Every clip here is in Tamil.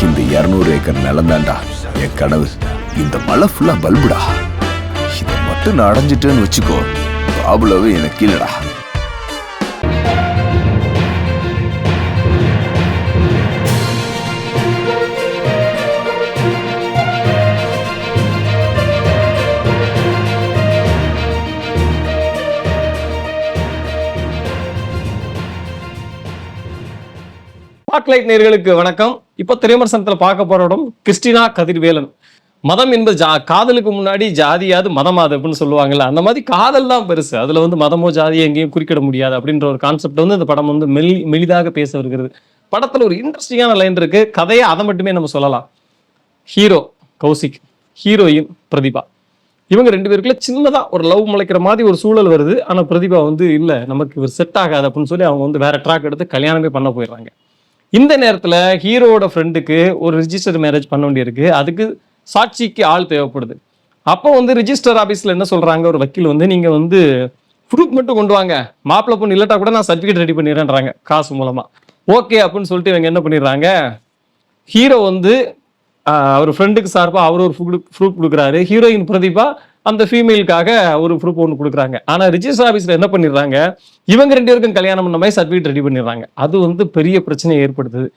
இந்த 200 ஏக்கர் நிலம் தாண்டா என் கனவு. இந்த மலை ஃபுல்லா பல்புடா. இதை மட்டும் நான் அடைஞ்சிட்டேன்னு வச்சுக்கோ, பாபுலவே எனக்கு இல்லடா. ஸ்பாட்லைட் நேயர்களுக்கு வணக்கம். இப்போ திரைமர்சனத்தில் பார்க்க போற இடம் கிறிஸ்டினா கதிர்வேலன். மதம் என்பது காதலுக்கு முன்னாடி ஜாதியாது மதமாது அப்படின்னு சொல்லுவாங்கல்ல, அந்த மாதிரி காதல் தான் பெருசு. அதுல வந்து மதமோ ஜாதியோ எங்கேயும் குறிக்கிட முடியாது அப்படின்ற ஒரு கான்செப்ட் வந்து இந்த படம் வந்து மெலிதாக பேச வருகிறது. படத்துல ஒரு இன்ட்ரெஸ்டிங்கான லைன் இருக்கு. கதையை அதை மட்டுமே நம்ம சொல்லலாம். ஹீரோ கௌசிக், ஹீரோயின் பிரதிபா, இவங்க 2 பேருக்குள்ள சின்னதா ஒரு லவ் முளைக்கிற மாதிரி ஒரு சூழல் வருது. ஆனா பிரதிபா வந்து இல்ல, நமக்கு இவர் செட் ஆகாது அப்படின்னு சொல்லி அவங்க வந்து வேற ட்ராக் எடுத்து கல்யாணமே பண்ண போயிடுறாங்க. இந்த நேரத்துல ஹீரோவோட ஃப்ரெண்டுக்கு ஒரு ரிஜிஸ்டர் மேரேஜ் பண்ண வேண்டியிருக்கு. அதுக்கு சாட்சிக்கு ஆள் தேவைப்படுது. அப்போ வந்து ரிஜிஸ்டர் ஆபீஸ்ல என்ன சொல்றாங்க, ஒரு வக்கீல் வந்து நீங்க வந்து ப்ரூஃப் மட்டும் கொண்டு வாங்க, மாப்பிள்ளை பொண்ணு இல்லட்டா கூட நான் சர்டிஃபிகேட் ரெடி பண்ணிடுறேன்றாங்க காசு மூலமா. ஓகே அப்படின்னு சொல்லிட்டு இவங்க என்ன பண்ணிடுறாங்க, ஹீரோ வந்து அவர் ஃப்ரெண்டுக்கு சார்பாக அவர் ஒரு ப்ரூஃப் கொடுக்குறாரு. ஹீரோயின் பிரதீபா அந்த ஃபீமேலுக்காக ஒரு ப்ரூஃப் ஒன்று கொடுக்குறாங்க. ஆனால் ரிஜிஸ்டர் ஆஃபீஸில் என்ன பண்ணிடுறாங்க, இவங்க 2 பேருக்கும் கல்யாணம் பண்ண மாதிரி சர்டிஃபிகேட் ரெடி பண்ணிடுறாங்க. அது வந்து பெரிய பிரச்சனையை ஏற்படுத்துது.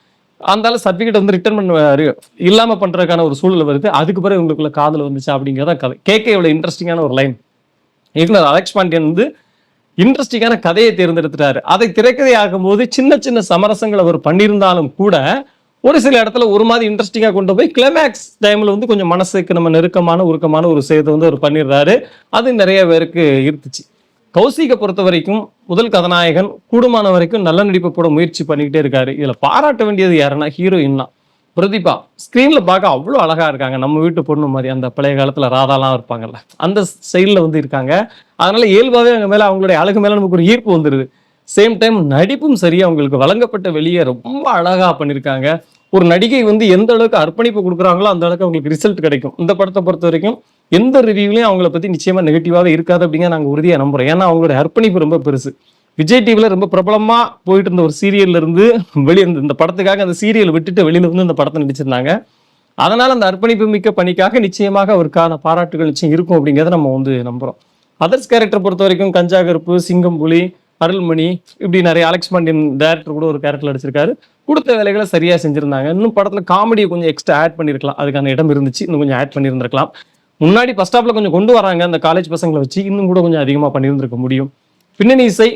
அந்த சர்டிஃபிகேட் வந்து ரிட்டர்ன் பண்ணுவாரு இல்லாமல் பண்ணுறதுக்கான ஒரு சூழல் வருது. அதுக்கு பிறகு இவங்களுக்குள்ள காதல் வந்துச்சு அப்படிங்கிறத கதை. கேட்க எவ்வளோ இன்ட்ரெஸ்டிங்கான ஒரு லைன். இயக்குனர் அலெக்ஸ் பாண்டியன் வந்து இன்ட்ரெஸ்டிங்கான கதையை தேர்ந்தெடுத்துட்டாரு. அதை திரைக்கதை ஆகும்போது சின்ன சின்ன சமரசங்கள் அவர் பண்ணியிருந்தாலும் கூட ஒரு சில இடத்துல ஒரு மாதிரி இன்ட்ரெஸ்டிங்காக கொண்டு போய் கிளைமேக்ஸ் டைமில் வந்து கொஞ்சம் மனசுக்கு நம்ம நெருக்கமான உருக்கமான ஒரு செய்தி வந்து அவர் பண்ணிடுறாரு. அது நிறைய பேருக்கு இருந்துச்சு. கௌசிகை பொறுத்த வரைக்கும் முதல் கதாநாயகன் கூடுமான வரைக்கும் நல்ல நடிப்பு போட முயற்சி பண்ணிக்கிட்டே இருக்காரு. இதில் பாராட்ட வேண்டியது யாருன்னா ஹீரோயின் தான். பிரதீபா ஸ்க்ரீனில் பார்க்க அவ்வளோ அழகாக இருக்காங்க. நம்ம வீட்டு பொண்ணு மாதிரி அந்த பழைய காலத்தில் ராதாலாம் இருப்பாங்கல்ல, அந்த ஸ்டைலில் வந்து இருக்காங்க. அதனால இயல்பாகவே அவங்க மேலே அவங்களுடைய அழகு மேலே நமக்கு ஒரு ஈர்ப்பு வந்துடுது. சேம் டைம் நடிப்பும் சரி, அவங்களுக்கு வழங்கப்பட்ட வெளியே ரொம்ப அழகாக பண்ணியிருக்காங்க. ஒரு நடிகை வந்து எந்த அளவுக்கு அர்ப்பணிப்பு கொடுக்குறாங்களோ அந்த அளவுக்கு அவங்களுக்கு ரிசல்ட் கிடைக்கும். இந்த படத்தை பொறுத்த வரைக்கும் எந்த ரிவ்யூலையும் அவங்கள பற்றி நிச்சயமாக நெகட்டிவாகவே இருக்காது அப்படிங்க நாங்கள் உறுதியாக நம்புகிறோம். ஏன்னா அவங்களுடைய அர்ப்பணிப்பு ரொம்ப பெருசு. விஜய் டிவியில் ரொம்ப பிரபலமாக போயிட்டு இருந்த ஒரு சீரியல்ல இருந்து வெளியே இந்த படத்துக்காக அந்த சீரியல் விட்டுட்டு வெளியில வந்து இந்த படத்தை நடிச்சிருந்தாங்க. அதனால அந்த அர்ப்பணிப்பு மிக்க பணிக்காக நிச்சயமாக அவருக்கான பாராட்டுகள் நிச்சயம் இருக்கும் அப்படிங்கிறத நம்ம வந்து நம்புகிறோம். அதர்ஸ் கேரக்டர் பொறுத்த வரைக்கும் கஞ்சா கருப்பு, சிங்கம் புலி, அருள்மணி, இப்படி நிறைய அலெக்ஸ் பாண்டியன் டைரக்டர் கூட ஒரு கேரக்டர் அடிச்சிருக்காரு. கொடுத்த வேலைகளை சரியாக செஞ்சுருந்தாங்க. இன்னும் படத்தில் காமெடியை கொஞ்சம் எக்ஸ்ட்ரா ஆட் பண்ணியிருக்கலாம். அதுக்கான இடம் இருந்துச்சு, இன்னும் கொஞ்சம் ஆட் பண்ணியிருந்திருக்கலாம். முன்னாடி ஃபர்ஸ்ட் ஹாஃப்ல கொஞ்சம் கொண்டு வராங்க அந்த காலேஜ் பசங்களை வச்சு, இன்னும் கூட கொஞ்சம் அதிகமாக பண்ணியிருந்திருக்க முடியும். பின்னணி இசை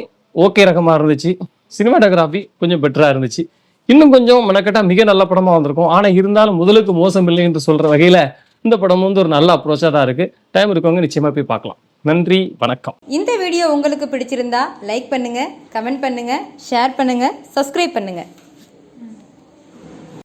ஓகே ரகமாக இருந்துச்சு. சினிமாட்டோகிராஃபி கொஞ்சம் பெட்டராக இருந்துச்சு. இன்னும் கொஞ்சம் மெனக்கட்டா மிக நல்ல படமாக வந்திருக்கும். ஆனால் இருந்தாலும் முதலுக்கு மோசம் இல்லை என்று சொல்கிற வகையில் இந்த படம் வந்து ஒரு நல்ல அப்ரோச்சாக தான் இருக்குது. டைம் இருக்கவங்க நிச்சயமாக போய் பார்க்கலாம். நன்றி, வணக்கம். இந்த வீடியோ உங்களுக்கு பிடிச்சிருந்தா லைக் பண்ணுங்க, கமெண்ட் பண்ணுங்க, ஷேர் பண்ணுங்க, சப்ஸ்கிரைப் பண்ணுங்க.